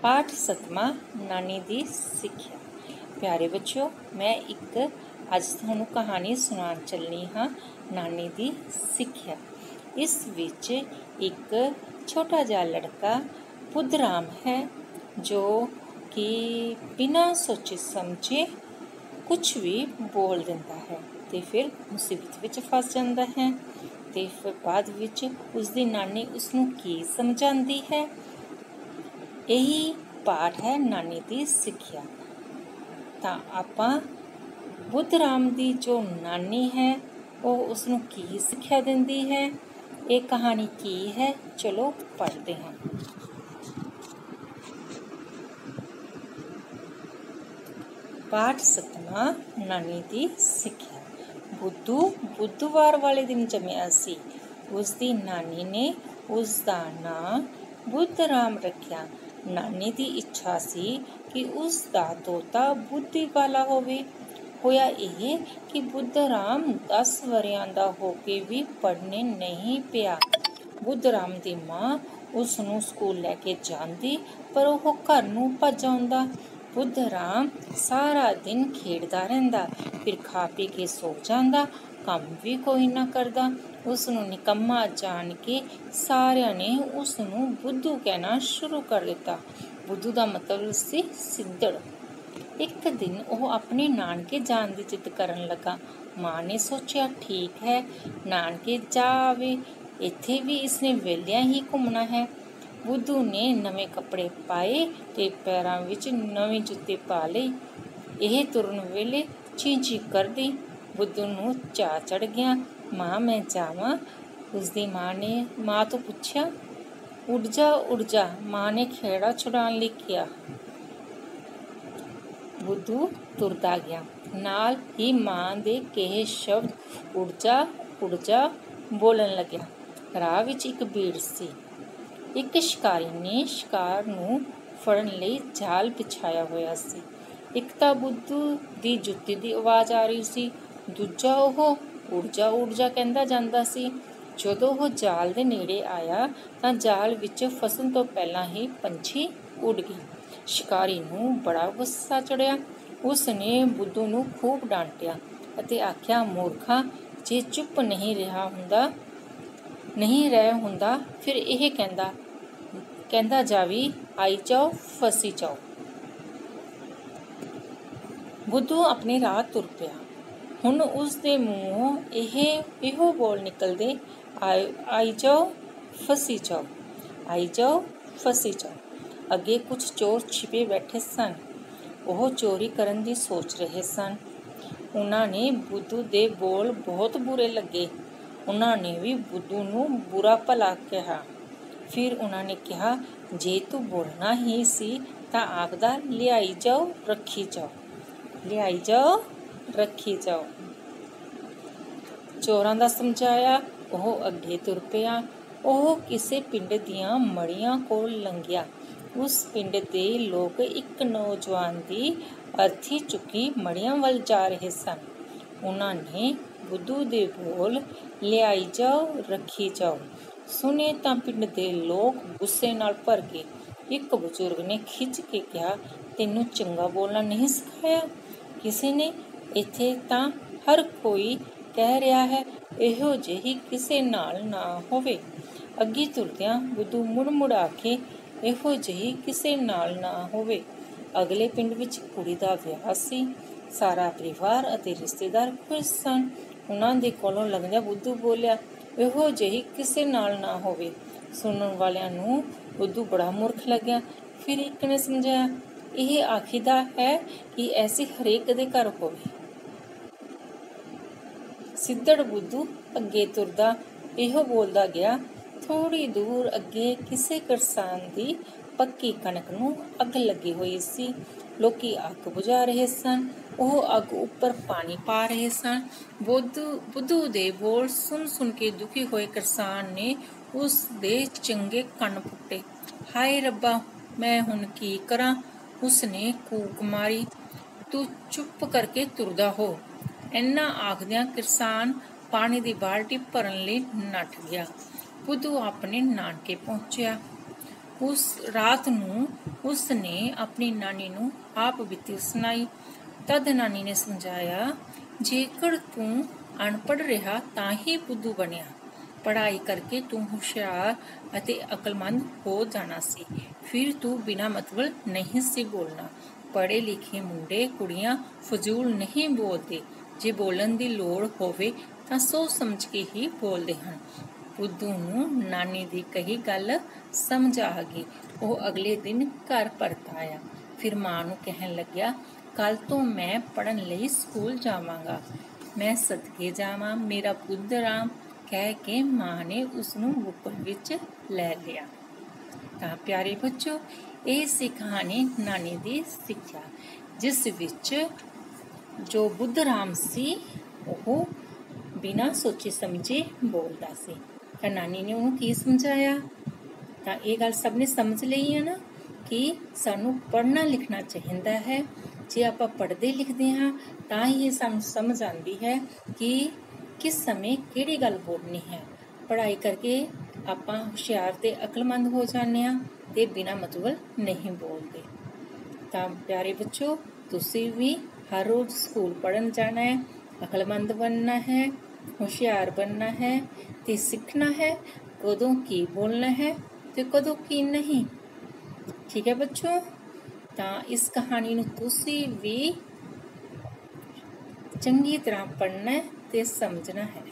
पाठ 7वां नानी दी सिक्ख्या। प्यारे बच्चों, मैं एक अज तुहानूं कहानी सुणान चलनी हाँ, नानी दी सिक्ख्या। इस विच एक छोटा जिहा लड़का बुद्धराम है जो कि बिना सोचे समझे कुछ भी बोल दिंदा है ते फिर मुसीबत विच फस जांदा है। ते फिर बाद विच उसदी नानी उसनूं की समझांदी है। यही पाठ है नानी दी सिक्ख्या। तां आपां बुद्धराम दी जो नानी है वो उसनूं की सिक्ख्या दिंदी है, ये कहानी की है, चलो पढ़ते हैं। पाठ 7वां नानी दी सिक्ख्या। बुद्धू बुधवार वाले दिन जम्मिया सी। उसदी नानी ने उसदा नां बुद्धराम रखिया। नानी दी इच्छा सी कि उसदा तोता बुद्धि वाला होवे। होया यह कि बुद्धराम 10 वरियां दा होके भी पढ़ने नहीं पिया। बुद्धराम दी मां उसनूं स्कूल लैके जांदी पर ओह घर नूं भज आउंदा। बुद्धराम सारा दिन खेडदा रहिंदा, फिर खा पी के सो जांदा, काम भी कोई ना करदा। उसनूं निकम्मा जान के सारिਆਂ ने उसनूं बुद्धू कहना शुरू कर दिता। बुद्धू दा मतलब सी सिद्धड़। एक दिन ਉਹ ਆਪਣੇ ਨਾਨਕੇ ਜਾਣ ਦੀ ਜਿੱਦ ਕਰਨ ਲੱਗਾ। ਮਾਂ ਨੇ ਸੋਚਿਆ ਠੀਕ ਹੈ, ਨਾਨਕੇ ਜਾ ਆਵੇ, ਇੱਥੇ ਵੀ ਇਸਨੇ ਵੇਲਿਆਂ ਹੀ ਘੁੰਮਣਾ ਹੈ। ਬੁੱਧੂ ਨੇ ਨਵੇਂ ਕੱਪੜੇ ਪਾਏ ਤੇ ਪੈਰਾਂ ਵਿੱਚ ਨਵੇਂ ਜੁੱਤੇ ਪਾ ਲਏ। ਇਹ ਤੁਰਨ ਵੇਲੇ ਚੀਂ-ਚੀਂ ਕਰਦੀ। ਬੁੱਧੂ ਨੂੰ ਚਾਅ ਚੜ੍ਹ ਗਿਆ, ਮਾਂ ਮੈਂ ਜਾਵਾਂ। ਉਸਦੀ ਮਾਂ ਤੋਂ ਪੁੱਛਿਆ। ਉੱਡ ਜਾ, ਮਾਂ ਨੇ ਖੇੜਾ ਛੁਡਾਉਣ ਲਈ ਕਿਹਾ। ਬੁੱਧੂ ਤੁਰਦਾ ਗਿਆ, ਨਾਲ ਹੀ ਮਾਂ ਦੇ ਕਹੇ ਸ਼ਬਦ ਉੱਡ ਜਾ ਬੋਲਣ ਲੱਗਿਆ। ਰਾਹ ਵਿੱਚ ਇੱਕ ਭੀੜ ਸੀ। ਇੱਕ ਸ਼ਿਕਾਰੀ ਨੇ ਸ਼ਿਕਾਰ ਨੂੰ ਫੜਨ ਲਈ ਜਾਲ ਵਿਛਾਇਆ ਹੋਇਆ ਸੀ। ਇੱਕ ਤਾਂ ਬੁੱਧੂ ਦੀ ਜੁੱਤੀ ਦੀ ਆਵਾਜ਼ ਆ ਰਹੀ ਸੀ, ਦੂਜਾ ਉਹ ਉੱਡ ਜਾ ਕਹਿੰਦਾ ਜਾਂਦਾ ਸੀ। ਜਦੋਂ ਉਹ ਜਾਲ ਦੇ ਨੇੜੇ ਆਇਆ ਤਾਂ ਜਾਲ ਵਿੱਚ ਫਸਣ ਤੋਂ ਪਹਿਲਾਂ ਹੀ ਪੰਛੀ ਉੱਡ ਗਏ। ਸ਼ਿਕਾਰੀ ਨੂੰ ਬੜਾ ਗੁੱਸਾ ਚੜ੍ਹਿਆ। ਉਸ ਨੇ ਬੁੱਧੂ ਨੂੰ ਖੂਬ ਡਾਂਟਿਆ ਅਤੇ ਆਖਿਆ, ਮੂਰਖਾ, ਜੇ ਚੁੱਪ ਨਹੀਂ ਰਹਿ ਹੁੰਦਾ ਫਿਰ ਇਹ ਕਹਿੰਦਾ ਜਾਵੀ, ਆਈ ਜਾਓ, ਫਸੀ ਜਾਓ। ਬੁੱਧੂ ਆਪਣੇ ਰਾਹ ਤੁਰ ਪਿਆ। ਹੁਣ ਉਸ ਦੇ ਮੂੰਹੋਂ ਇਹੋ ਬੋਲ ਨਿਕਲਦੇ, ਆਈ ਜਾਓ, ਫਸੀ ਜਾਓ, ਆਈ ਜਾਓ, ਫਸੀ ਜਾਓ। ਅੱਗੇ ਕੁਝ ਚੋਰ ਛਿਪੇ ਬੈਠੇ ਸਨ। ਉਹ ਚੋਰੀ ਕਰਨ ਦੀ ਸੋਚ ਰਹੇ ਸਨ। ਉਹਨਾਂ ਨੇ ਬੁੱਧੂ ਦੇ ਬੋਲ ਬਹੁਤ ਬੁਰੇ ਲੱਗੇ। ਉਹਨਾਂ ਨੇ ਵੀ ਬੁੱਧੂ ਨੂੰ ਬੁਰਾ ਭਲਾ ਕਿਹਾ। ਫਿਰ ਉਹਨਾਂ ਨੇ ਕਿਹਾ, ਜੇ ਤੂੰ ਬੋਲਣਾ ਹੀ ਸੀ ਤਾਂ ਆਖਦਾ, ਲਿਆਈ ਜਾਓ, ਰੱਖੀ ਜਾਓ, ਲਿਆਈ ਜਾਓ, ਰੱਖੀ ਜਾਓ। ਚੋਰਾਂ ਦਾ ਸਮਝਾਇਆ ਉਹ ਅੱਗੇ ਤੁਰ ਪਿਆ। ਉਹ ਕਿਸੇ ਪਿੰਡ ਦੀਆਂ ਮੜੀਆਂ ਕੋਲ ਲੰਘਿਆ। ਉਸ ਪਿੰਡ ਦੇ ਲੋਕ ਇੱਕ ਨੌਜਵਾਨ ਦੀ ਅਰਥੀ ਚੁੱਕੀ ਮੜੀਆਂ ਵੱਲ ਜਾ ਰਹੇ ਸਨ। ਉਹਨਾਂ ਨੇ ਬੁੱਧੂ ਦੇ ਬੋਲ ਲਿਆਈ ਜਾਓ, ਰੱਖੀ ਜਾਓ ਸੁਣੇ ਤਾਂ ਪਿੰਡ ਦੇ ਲੋਕ ਗੁੱਸੇ ਨਾਲ ਭਰ ਗਏ। ਇੱਕ ਬਜ਼ੁਰਗ ਨੇ ਖਿੱਚ ਕੇ ਕਿਹਾ, ਤੈਨੂੰ ਚੰਗਾ ਬੋਲਣਾ ਨਹੀਂ ਸਿਖਾਇਆ ਕਿਸੇ ਨੇ? ਇੱਥੇ ਤਾਂ ਹਰ ਕੋਈ ਕਹਿ ਰਿਹਾ ਹੈ ਇਹੋ ਜਿਹੀ ਕਿਸੇ ਨਾਲ ਨਾ ਹੋਵੇ। ਅੱਗੇ ਤੁਰਦਿਆਂ ਬੁੱਧੂ ਮੁੜ ਆਖੇ, ਇਹੋ ਜਿਹੀ ਕਿਸੇ ਨਾਲ ਨਾ ਹੋਵੇ। ਅਗਲੇ ਪਿੰਡ ਵਿੱਚ ਕੁੜੀ ਦਾ ਵਿਆਹ ਸੀ। ਸਾਰਾ ਪਰਿਵਾਰ ਅਤੇ ਰਿਸ਼ਤੇਦਾਰ ਖੁਸ਼ ਸਨ। ਉਹਨਾਂ ਦੇ ਕੋਲੋਂ ਲੰਘਦਿਆਂ ਬੁੱਧੂ ਬੋਲਿਆ, ਇਹੋ ਜਿਹੀ ਕਿਸੇ ਨਾਲ ਨਾ ਹੋਵੇ। ਸੁਣਨ ਵਾਲਿਆਂ ਨੂੰ ਬੁੱਧੂ ਬੜਾ ਮੂਰਖ ਲੱਗਿਆ। ਫਿਰ ਇੱਕ ਨੇ ਸਮਝਾਇਆ, ਇਹ ਆਖੀਦਾ ਹੈ ਕਿ ਐਸੀ ਹਰੇਕ ਦੇ ਘਰ ਹੋਵੇ। ਸਿੱਧੜ ਬੁੱਧੂ ਅੱਗੇ ਤੁਰਦਾ ਇਹੋ ਬੋਲਦਾ ਗਿਆ। ਥੋੜ੍ਹੀ ਦੂਰ ਅੱਗੇ ਕਿਸੇ ਕਿਸਾਨ ਦੀ ਪੱਕੀ ਕਣਕ ਨੂੰ ਅੱਗ ਲੱਗੀ ਹੋਈ ਸੀ। ਲੋਕੀ ਅੱਗ ਬੁਝਾ ਰਹੇ ਸਨ। ਉਹ ਅੱਗ ਉੱਪਰ ਪਾਣੀ ਪਾ ਰਹੇ ਸਨ। ਬੁੱਧੂ ਦੇ ਬੋਲ ਸੁਣ ਕੇ ਦੁਖੀ ਹੋਏ ਕਿਸਾਨ ਨੇ ਉਸ ਦੇ ਚੰਗੇ ਕੰਨ ਪੁੱਟੇ। ਹਾਏ ਰੱਬਾ, ਮੈਂ ਹੁਣ ਕੀ ਕਰਾਂ? ਉਸ ਨੇ ਕੂਕ ਮਾਰੀ। ਤੂੰ ਚੁੱਪ ਕਰਕੇ ਤੁਰਦਾ ਹੋ। ਇੰਨਾ ਆਖਦਿਆਂ ਕਿਸਾਨ ਪਾਣੀ ਦੀ ਬਾਲਟੀ ਭਰਨ ਲਈ ਨੱਠ ਗਿਆ। ਬੁੱਧੂ ਆਪਣੇ ਨਾਨਕੇ ਪਹੁੰਚਿਆ। उस रात नूं उसने अपनी नानी नूं आप बीती सुनाई। तद नानी ने समझाया, जेकर तू अनपढ़ रहा तां ही बुद्धू बनिया, पढ़ाई करके तू हुशियार अते अकलमंद हो जाना सी, फिर तू बिना मतलब नहीं सी बोलना। पढ़े लिखे मुंडे कुड़ियां फजूल नहीं बोलते, जे बोलन दी लोड़ होवे तां सोच समझ के ही बोलदे हन। बुद्धू नूं नानी दी कही गल समझ आ गई। ਉਹ ਅਗਲੇ ਦਿਨ ਘਰ ਪਰਤ ਆਇਆ। ਫਿਰ ਮਾਂ ਨੂੰ ਕਹਿਣ ਲੱਗਿਆ, ਕੱਲ ਤੋਂ ਮੈਂ ਪੜ੍ਹਨ ਲਈ ਸਕੂਲ ਜਾਵਾਂਗਾ। ਮੈਂ ਸਦਕੇ ਜਾਵਾਂ ਮੇਰਾ ਪੁੱਤ ਰਾਮ, ਕਹਿ ਕੇ ਮਾਂ ਨੇ ਉਸ ਨੂੰ ਬੁੱਕਲ ਵਿੱਚ ਲੈ ਲਿਆ। ਤਾਂ ਪਿਆਰੇ ਬੱਚੋ, ਇਹ ਸੀ ਕਹਾਣੀ ਨਾਨੀ ਦੀ ਸਿੱਖਿਆ, ਜਿਸ ਵਿੱਚ ਜੋ ਬੁੱਧ ਰਾਮ ਸੀ ਉਹ ਬਿਨਾਂ ਸੋਚੇ ਸਮਝੇ ਬੋਲਦਾ ਸੀ। ਤਾਂ ਨਾਨੀ ਨੇ ਉਹਨੂੰ ਕੀ ਸਮਝਾਇਆ? ਤਾਂ ਇਹ ਗੱਲ ਸਭ ਨੇ ਸਮਝ ਲਈ ਹੈ ਨਾ ਕਿ ਸਾਨੂੰ ਪੜ੍ਹਨਾ ਲਿਖਣਾ ਚਾਹੀਦਾ ਹੈ। ਜੇ ਆਪਾਂ ਪੜ੍ਹਦੇ ਲਿਖਦੇ ਹਾਂ ਤਾਂ ਹੀ ਇਹ ਸਾਨੂੰ ਸਮਝ ਆਉਂਦੀ ਹੈ ਕਿ ਕਿਸ ਸਮੇਂ ਕਿਹੜੀ ਗੱਲ ਬੋਲਣੀ ਹੈ। ਪੜ੍ਹਾਈ ਕਰਕੇ ਆਪਾਂ ਹੁਸ਼ਿਆਰ ਤੇ ਅਕਲਮੰਦ ਹੋ ਜਾਂਦੇ ਹਾਂ ਤੇ ਬਿਨਾਂ ਮਤਲਬ ਨਹੀਂ ਬੋਲਦੇ। ਤਾਂ ਪਿਆਰੇ ਬੱਚੋ, ਤੁਸੀਂ ਵੀ ਹਰ ਰੋਜ਼ ਸਕੂਲ ਪੜ੍ਹਨ ਜਾਣਾ ਹੈ, ਅਕਲਮੰਦ ਬਣਨਾ ਹੈ, ਹੁਸ਼ਿਆਰ ਬਣਨਾ ਹੈ ਤੇ ਸਿੱਖਣਾ ਹੈ ਕਦੋਂ ਕੀ ਬੋਲਣਾ ਹੈ ਤੇ ਕਦੋਂ ਕੀ ਨਹੀਂ। ਠੀਕ ਹੈ ਬੱਚੋ? ਤਾਂ ਇਸ ਕਹਾਣੀ ਨੂੰ ਤੁਸੀਂ ਵੀ ਚੰਗੀ ਤਰ੍ਹਾਂ ਪੜ੍ਹਨਾ ਤੇ ਸਮਝਣਾ ਹੈ।